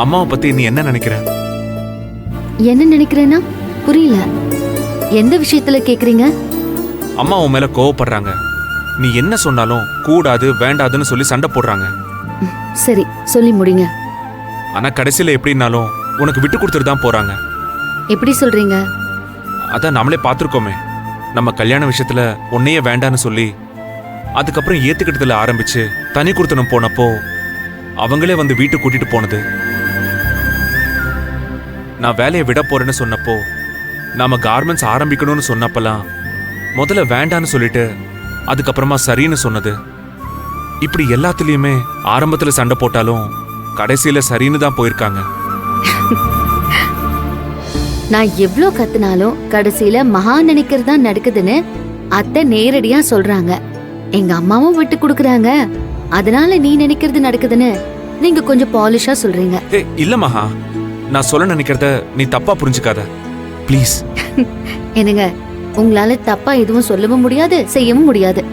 அம்மாவை பத்தி நீ என்ன நினைக்கிற? என்ன நினைக்கிறேன்னா புரியல. எந்த விஷயத்துல கேக்குறீங்க? அம்மா உன் மேல கோவப்படுறாங்க. நீ என்ன சொன்னாலும் கூடாது வேண்டாதுன்னு சொல்லி சண்டை போடுறாங்க. சரி, சொல்லி முடிங்க. ஆனா கடைசியில எப்படின்னாலும் உனக்கு விட்டு கொடுத்துட்டு தான் போறாங்க. எப்படி சொல்றீங்க? அதான் நம்மளே பார்த்துருக்கோமே. நம்ம கல்யாண விஷயத்துல உன்னையே வேண்டான்னு சொல்லி அதுக்கப்புறம் ஏத்துக்கிட்டதுல ஆரம்பிச்சு தனி கொடுத்தனம் போனப்போ அவங்களே வந்து வீட்டுக்கு கூட்டிட்டு போனது. நான் வேலையை விட போறேன்னு சொன்னப்போ, நாம கார்மெண்ட்ஸ் ஆரம்பிக்கணும்னு சொன்னப்பெல்லாம் முதல்ல வேண்டான்னு சொல்லிட்டு அதுக்கப்புறமா சரின்னு சொன்னது. இப்படி எல்லாத்துலயுமே ஆரம்பத்துல சண்டை போட்டாலும் கடைசியில சரின்னு தான் போயிருக்காங்க. நான் எவ்ளோ கத்துனாலும் கடைசியில மகா நினைக்கிறதா நடக்குதுன்னு அத்தை நேரடியா சொல்றாங்க. எங்க அம்மாவும் விட்டு கொடுக்கறாங்க. அதனால நீ நினைக்கிறது நடக்குதுன்னு நீங்க கொஞ்சம் பாலிஷா சொல்றீங்க. இல்ல மகா, நான் சொல்ல நினைக்கிறத நீ தப்பா புரிஞ்சுக்காத ப்ளீஸ். என்னங்க, உங்களால தப்பா எதுவும் சொல்லவும் முடியாது, செய்யவும் முடியாது.